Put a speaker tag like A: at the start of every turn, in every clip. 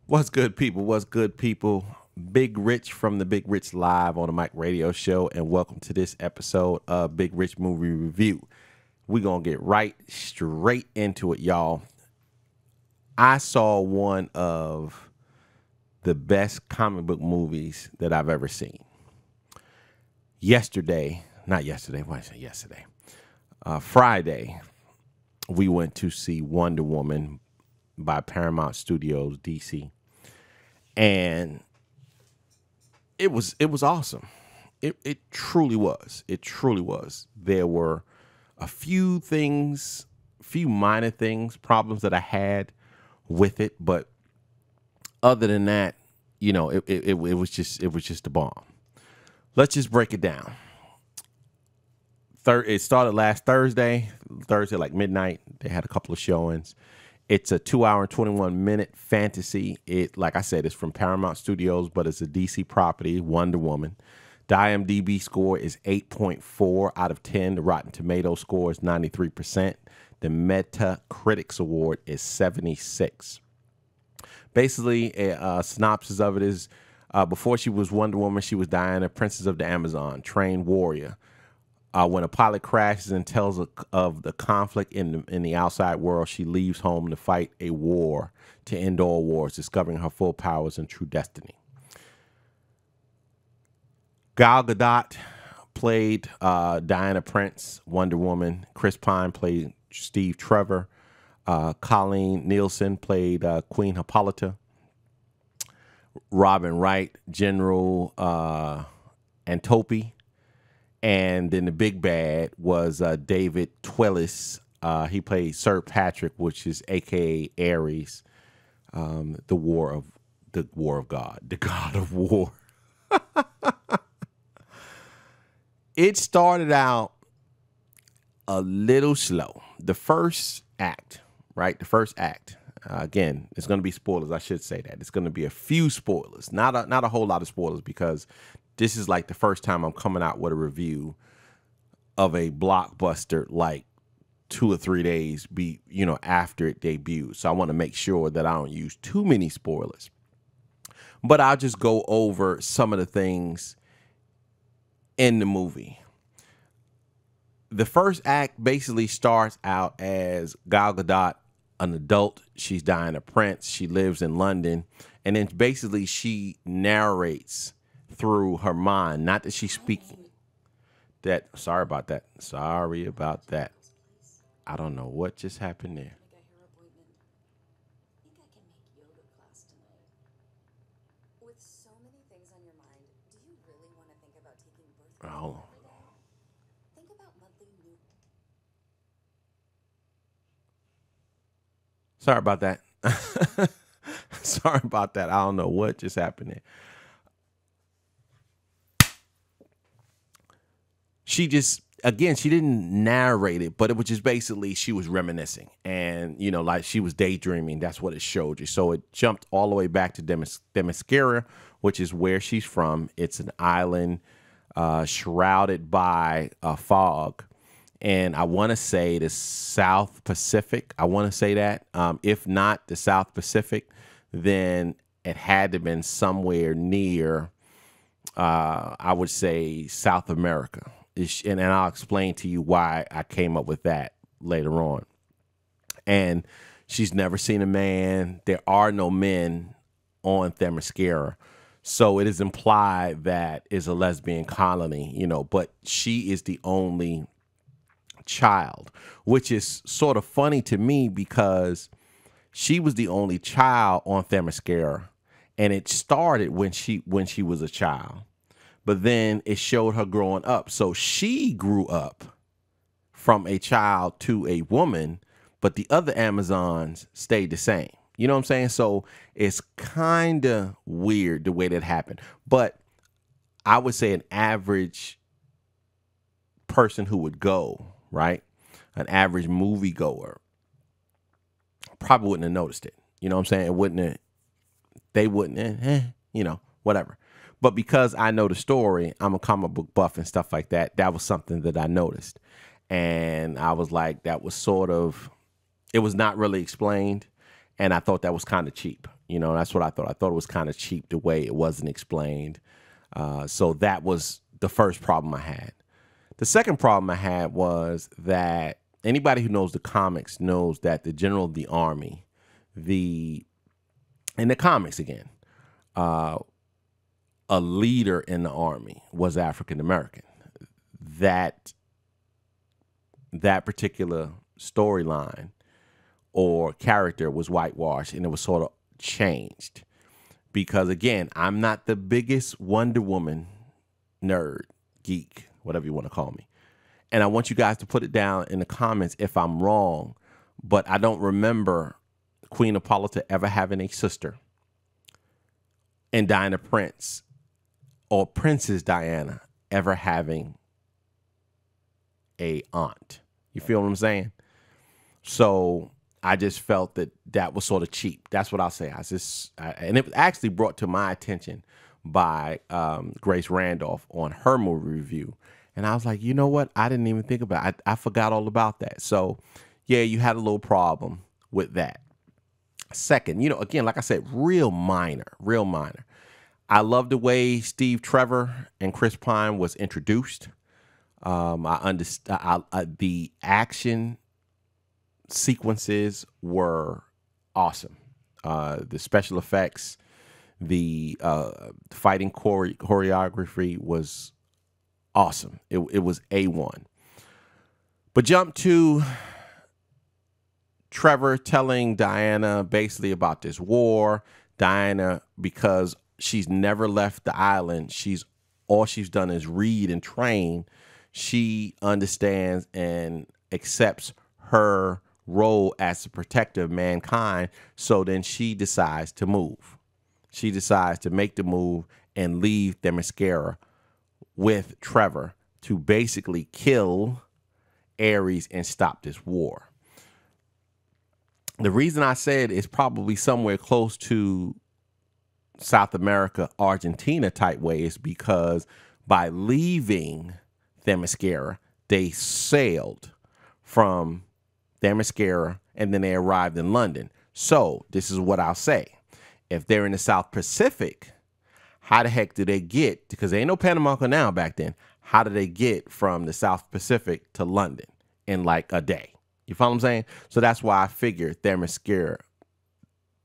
A: What's good, people? What's good, people? Big Rich from the Big Rich Live on the Mike Radio Show, and welcome to this episode of Big Rich Movie Review. We're going to get right straight into it, y'all. I saw one of the best comic book movies that I've ever seen. Friday, we went to see Wonder Woman by Paramount Studios, DC. And it was awesome. It truly was. It truly was. There were a few minor things, problems that I had with it, but other than that, you know, it was just a bomb. Let's just break it down. It started last Thursday like midnight. They had a couple of showings. It's a 2-hour and 21-minute fantasy. It, like I said, it's from Paramount Studios, but it's a DC property, Wonder Woman. The IMDb score is 8.4 out of 10. The Rotten Tomatoes score is 93%. The Metacritic award is 76. Basically, a synopsis of it is, before she was Wonder Woman, she was Diana, Princess of the Amazon, trained warrior. When a pilot crashes and tells of the conflict in the outside world, she leaves home to fight a war to end all wars, discovering her full powers and true destiny. Gal Gadot played Diana Prince, Wonder Woman. Chris Pine played Steve Trevor. Colleen Nielsen played Queen Hippolyta. Robin Wright, General Antiope. And then the big bad was David Twellis. He played Sir Patrick, which is AKA Ares, the war of God, the god of war. It started out a little slow. The first act, right? The first act. Again, it's going to be spoilers. I should say that it's going to be a few spoilers, not a whole lot of spoilers, because this is like the first time I'm coming out with a review of a blockbuster like 2 or 3 days after it debuted. So I want to make sure that I don't use too many spoilers. But I'll just go over some of the things in the movie. The first act basically starts out as Gal Gadot, an adult. She's Diana Prince. She lives in London. And then basically she narrates through her mind, not that she's speaking. Sorry about that. I don't know what just happened there. Oh. Sorry about that. Sorry about that. I don't know what just happened there. She didn't narrate it, but it was just basically she was reminiscing and, like she was daydreaming. That's what it showed you. So it jumped all the way back to Themyscira, which is where she's from. It's an island shrouded by fog. And I want to say the South Pacific. I want to say that. If not the South Pacific, then it had to have been somewhere near, I would say, South America. And I'll explain to you why I came up with that later on. And she's never seen a man. There are no men on Themyscira. So it is implied that it's a lesbian colony, but she is the only child, which is sort of funny to me because she was the only child on Themyscira. And it started when she was a child. But then it showed her growing up. So she grew up from a child to a woman, but the other Amazons stayed the same. You know what I'm saying? So it's kind of weird the way that happened. But I would say an average person who would go, right? An average moviegoer probably wouldn't have noticed it. You know what I'm saying? They wouldn't, whatever. But because I know the story, I'm a comic book buff and stuff like that. That was something that I noticed. And I was like, it was not really explained. And I thought that was kind of cheap. You know, that's what I thought. I thought it was kind of cheap the way it wasn't explained. So that was the first problem I had. The second problem I had was that anybody who knows the comics knows that the general of the army, in the comics again, a leader in the army was African American. That particular storyline or character was whitewashed, and it was sort of changed because, again, I'm not the biggest Wonder Woman nerd, geek, whatever you want to call me. And I want you guys to put it down in the comments if I'm wrong, but I don't remember Queen Hippolyta ever having a sister, and Diana Prince or Princess Diana ever having a aunt. You feel what I'm saying? So I just felt that was sort of cheap. That's what I'll say. And it was actually brought to my attention by Grace Randolph on her movie review. And I was like, you know what? I didn't even think about it. I forgot all about that. So yeah, you had a little problem with that. Second, again, like I said, real minor. I love the way Steve Trevor and Chris Pine was introduced. I understand the action sequences were awesome. The special effects, the fighting choreography was awesome. It was A1. But jump to Trevor telling Diana basically about this war. Diana, because she's never left the island, all she's done is read and train. She understands and accepts her role as the protector of mankind. So then she decides to move. She decides to make the move and leave Themyscira with Trevor to basically kill Ares and stop this war. The reason I said it's probably somewhere close to South America, Argentina type way is because by leaving Themyscira, they sailed from Themyscira and then they arrived in London. So this is what I'll say. If they're in the South Pacific, how the heck do they get, because there ain't no Panama Canal back then, how do they get from the South Pacific to London in like a day? You follow what I'm saying? So that's why I figured Themyscira,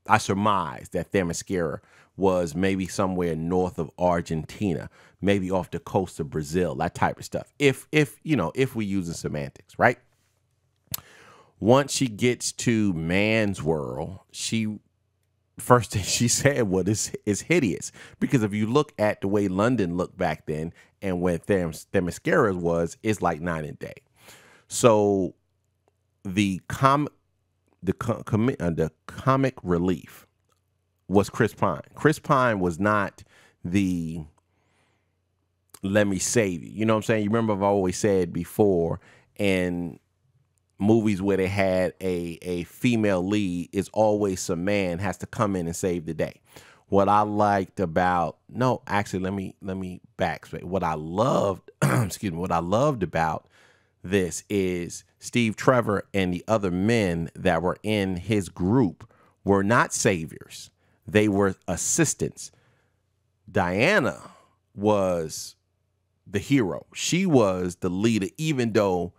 A: I surmised that Themyscira was maybe somewhere north of Argentina, maybe off the coast of Brazil, that type of stuff. If we're using semantics, right? Once she gets to man's world, first thing she said is hideous, because if you look at the way London looked back then and where Themyscira was, it's like night and day. So the comic relief was Chris Pine. Chris Pine was not the let me save you. You know what I'm saying? You remember I've always said before, in movies where they had a female lead, is always some man has to come in and save the day. What I liked about, no, actually, let me backtrack. What I loved, excuse me, what I loved about this is Steve Trevor and the other men that were in his group were not saviors. They were assistants. Diana was the hero. She was the leader, even though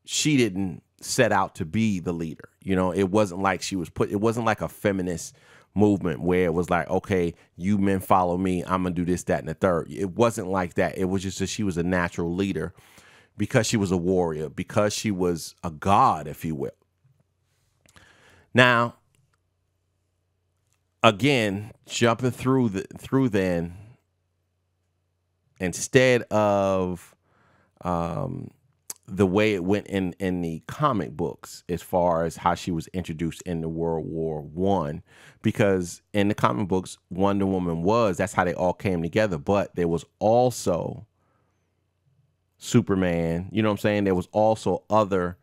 A: she didn't set out to be the leader. It wasn't like it wasn't like a feminist movement where it was like, okay, you men follow me, I'm gonna do this, that, and the third. It wasn't like that. It was just that she was a natural leader because she was a warrior, because she was a god, if you will. Now, again, jumping through then, instead of the way it went in the comic books, as far as how she was introduced in the World War I, because in the comic books, Wonder Woman that's how they all came together. But there was also Superman, you know what I'm saying? There was also other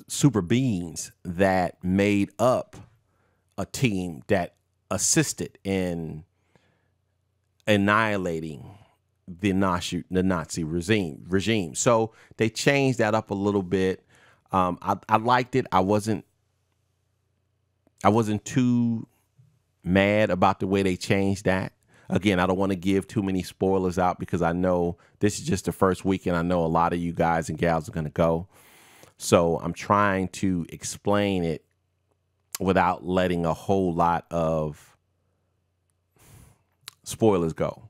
A: super beings that made up a team that assisted in annihilating the Nazi regime. So they changed that up a little bit. I liked it. I wasn't I wasn't too mad about the way they changed that. Again, I don't want to give too many spoilers out because I know this is just the first week and I know a lot of you guys and gals are going to go. So I'm trying to explain it without letting a whole lot of spoilers go.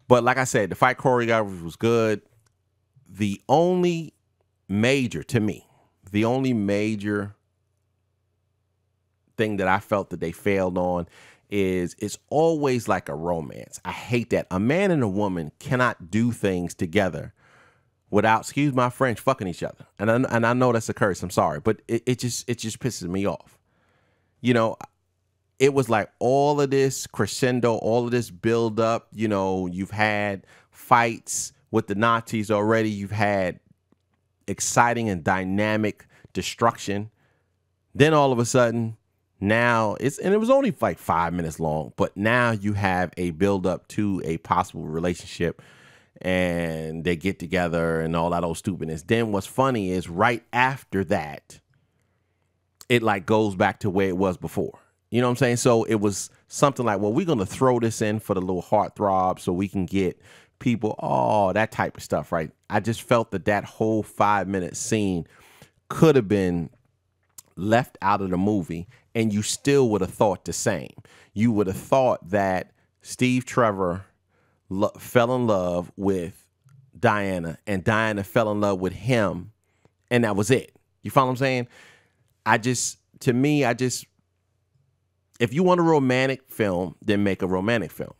A: But like I said, the fight choreography was good. The only major, to me, the only major thing that I felt that they failed on is it's always like a romance. I hate that. A man and a woman cannot do things together without, excuse my French, fucking each other. And I know that's a curse. I'm sorry, but it just pisses me off. You know, it was like all of this crescendo, all of this build up. You know, you've had fights with the Nazis already. You've had exciting and dynamic destruction. Then all of a sudden, now and it was only like 5 minutes long, but now you have a build up to a possible relationship and they get together and all that old stupidness. Then what's funny is right after that, it like goes back to where it was before. You know what I'm saying? So it was something like, well, we're going to throw this in for the little heartthrob so we can get people, that type of stuff, right? I just felt that whole 5-minute scene could have been left out of the movie and you still would have thought the same. You would have thought that Steve Trevor fell in love with Diana and Diana fell in love with him and that was it. You follow what I'm saying? If you want a romantic film, then make a romantic film.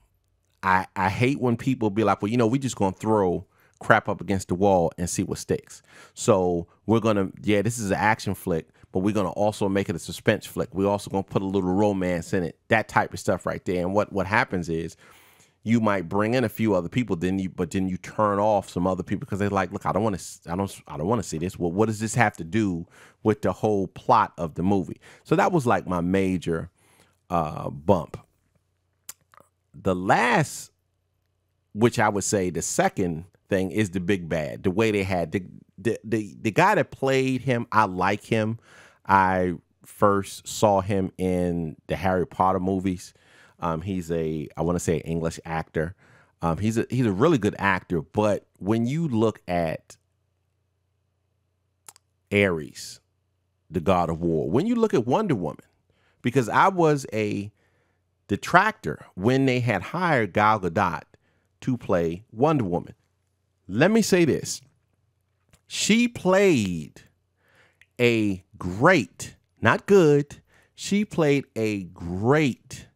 A: I hate when people be like, well, you know, we just going to throw crap up against the wall and see what sticks. So we're going to, this is an action flick, but we're going to also make it a suspense flick. We're also going to put a little romance in it, that type of stuff right there. And what happens is you might bring in a few other people, but then you turn off some other people because they're like, look, I don't want to see this. Well, what does this have to do with the whole plot of the movie? So that was like my major bump. The last, which I would say the second thing, is the big bad. The way they had the guy that played him, I like him. I first saw him in the Harry Potter movies. He's I want to say, English actor. He's a really good actor. But when you look at Ares, the god of war, when you look at Wonder Woman, because I was a detractor when they had hired Gal Gadot to play Wonder Woman. Let me say this. She played a great, not good, she played a great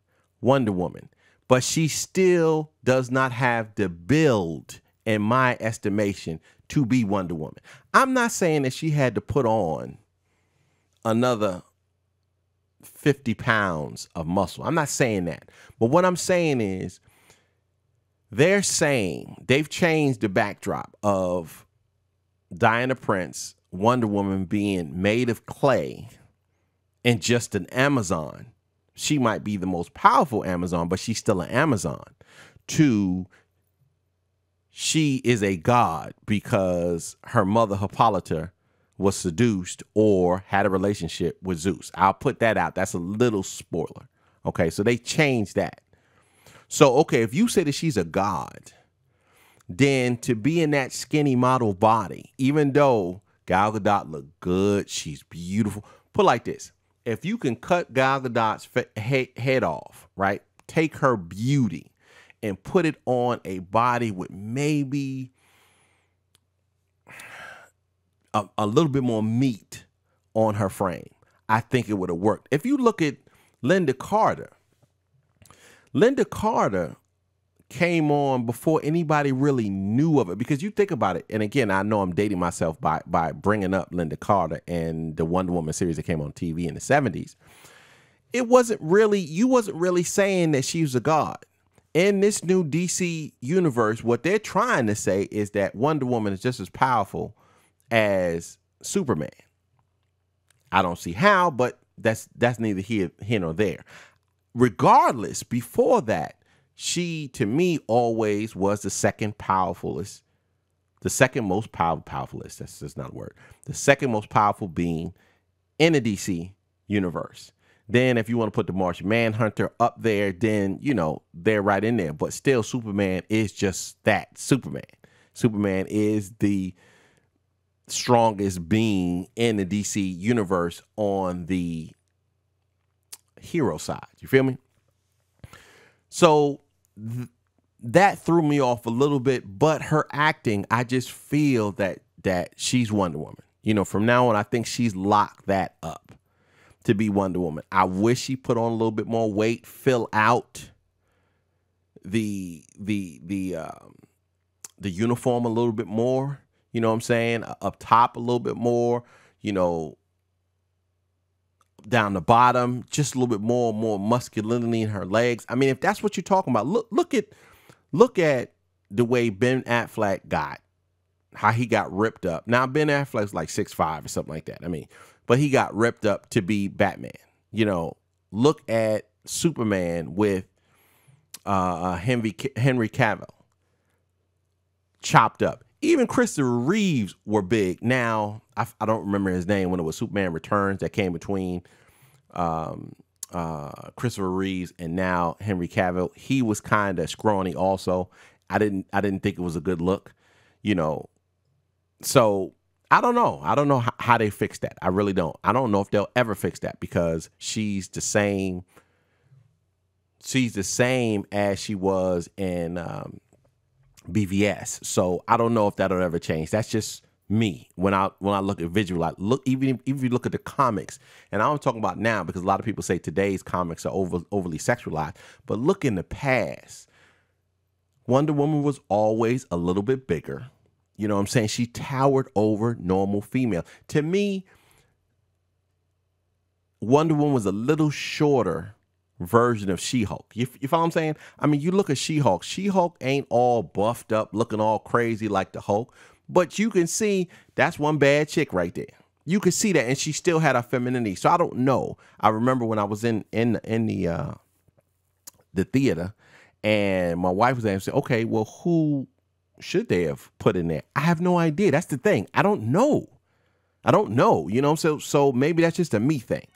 A: Wonder Woman, but she still does not have the build, in my estimation, to be Wonder Woman. I'm not saying that she had to put on another 50 pounds of muscle. I'm not saying that. But what I'm saying is they're saying they've changed the backdrop of Diana Prince, Wonder Woman, being made of clay and just an Amazon. She might be the most powerful Amazon, but she's still an Amazon. To she is a god because her mother Hippolyta was seduced or had a relationship with Zeus. I'll put that out. That's a little spoiler. Okay, so they changed that. So, okay, if you say that she's a god, then to be in that skinny model body, even though Gal Gadot looked good, she's beautiful. Put it like this. If you can cut Gal Gadot's head off, right, take her beauty and put it on a body with maybe a little bit more meat on her frame, I think it would have worked. If you look at Linda Carter came on before anybody really knew of it, because you think about it, and again, I know I'm dating myself by bringing up Linda Carter and the Wonder Woman series that came on TV in the 70s. You wasn't really saying that she was a god. In this new DC universe, what they're trying to say is that Wonder Woman is just as powerful as Superman. I don't see how, but that's neither here nor there. Regardless, before that, she, to me, always was the second powerfulest, the second most powerfulest, that's not a word, the second most powerful being in the DC universe. Then if you want to put the Martian Manhunter up there, then, you know, they're right in there. But still, Superman is just that, Superman. Superman is the strongest being in the DC universe on the hero side. You feel me? So that threw me off a little bit, but her acting, I just feel that she's Wonder Woman. You know, from now on, I think she's locked that up to be Wonder Woman. I wish she put on a little bit more weight, fill out the uniform a little bit more. You know what I'm saying? Up top a little bit more, you know, down the bottom, just a little bit more muscularity in her legs. I mean, if that's what you're talking about, look at the way Ben Affleck got, how he got ripped up. Now, Ben Affleck's like 6'5" or something like that. I mean, but he got ripped up to be Batman. You know, look at Superman with Henry Cavill, chopped up. Even Christopher Reeves were big. Now, I don't remember his name when it was Superman Returns that came between Christopher Reeves and now Henry Cavill. He was kind of scrawny also. I didn't think it was a good look, you know. So I don't know. I don't know how they fix that. I really don't. I don't know if they'll ever fix that because she's the same. She's the same as she was in BVS. So I don't know if that'll ever change. That's just me when I look at visual. I look even if you look at the comics, and I'm talking about now because a lot of people say today's comics are overly sexualized. But look in the past, Wonder Woman was always a little bit bigger. You know what I'm saying? She towered over normal female. To me, Wonder Woman was a little shorter version of She-Hulk. You follow what I'm saying? I mean, you look at She-Hulk. She-Hulk ain't all buffed up, looking all crazy like the Hulk. But you can see that's one bad chick right there. You can see that, and she still had her femininity. So I don't know. I remember when I was in the theater, and my wife was saying, "Okay, well, who should they have put in there?" I have no idea. That's the thing. I don't know. You know, so maybe that's just a me thing.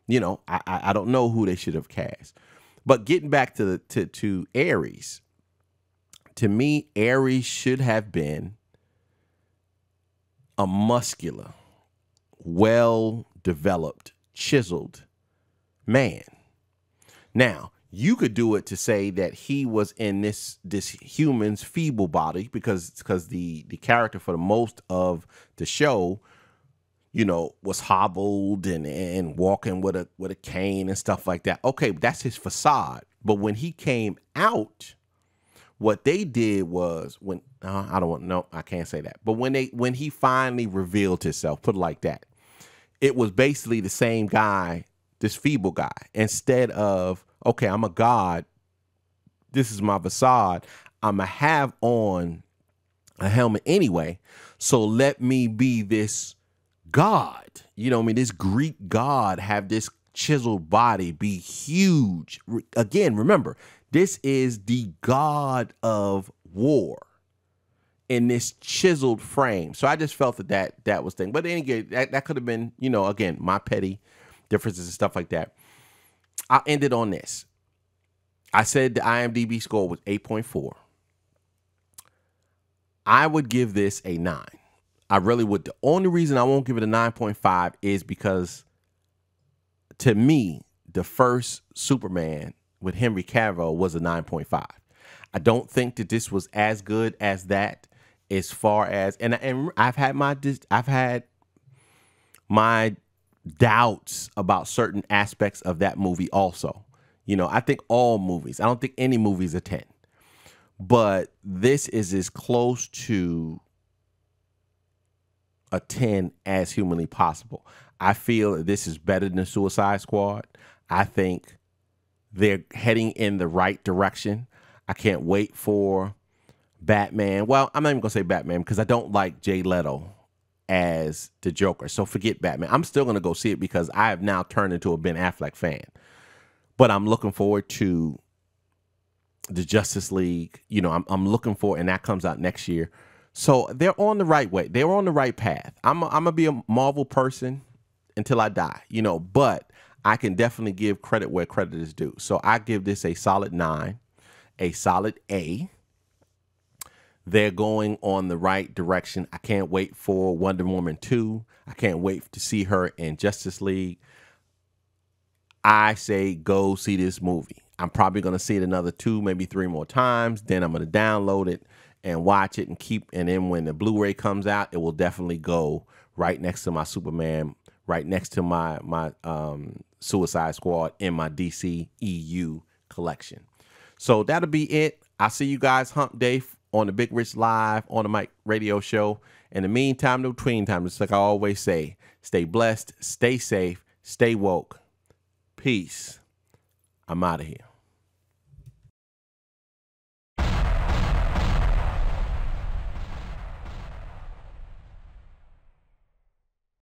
A: You know, I don't know who they should have cast. But getting back to Ares, to me, Ares should have been a muscular, well-developed, chiseled man. Now, you could do it to say that he was in this human's feeble body because the character for the most of the show, you know, was hobbled and walking with a cane and stuff like that. Okay, that's his facade. But when he came out, what they did was I can't say that. But when he finally revealed himself, put it like that, it was basically the same guy, this feeble guy. Instead of, okay, I'm a god, this is my facade, I'm going to have on a helmet anyway, so let me be this god. You know what I mean? This Greek god, have this chiseled body, be huge. Again, remember, this is the god of war in this chiseled frame. So I just felt that was thing. But then again, that could have been, you know, again, my petty differences and stuff like that. I ended on this. I said the IMDb score was 8.4. I would give this a 9. I really would. The only reason I won't give it a 9.5 is because, to me, the first Superman with Henry Cavill was a 9.5. I don't think that this was as good as that, as far as, and I've had my doubts about certain aspects of that movie also. You know, I think all movies, I don't think any movie is a 10. But this is as close to a 10 as humanly possible. I feel that this is better than Suicide Squad. I think they're heading in the right direction. I can't wait for Batman. Well, I'm not even going to say Batman because I don't like Jay Leto as the Joker. So forget Batman. I'm still going to go see it because I have now turned into a Ben Affleck fan. But I'm looking forward to the Justice League. You know, I'm looking for, and that comes out next year. So they're on the right way. They're on the right path. I'm going to be a Marvel person until I die, you know, but I can definitely give credit where credit is due. So I give this a solid 9, a solid A. They're going on the right direction. I can't wait for Wonder Woman 2. I can't wait to see her in Justice League. I say go see this movie. I'm probably going to see it another 2, maybe 3 more times. Then I'm going to download it and watch it and then when the Blu-ray comes out, it will definitely go right next to my Superman, right next to my Suicide Squad in my DC EU collection. So that'll be it. I'll see you guys hump day on the Big Rich Live on the Mic Radio Show. In the meantime, no tween time, just like I always say, stay blessed, stay safe, stay woke. Peace. I'm out of here.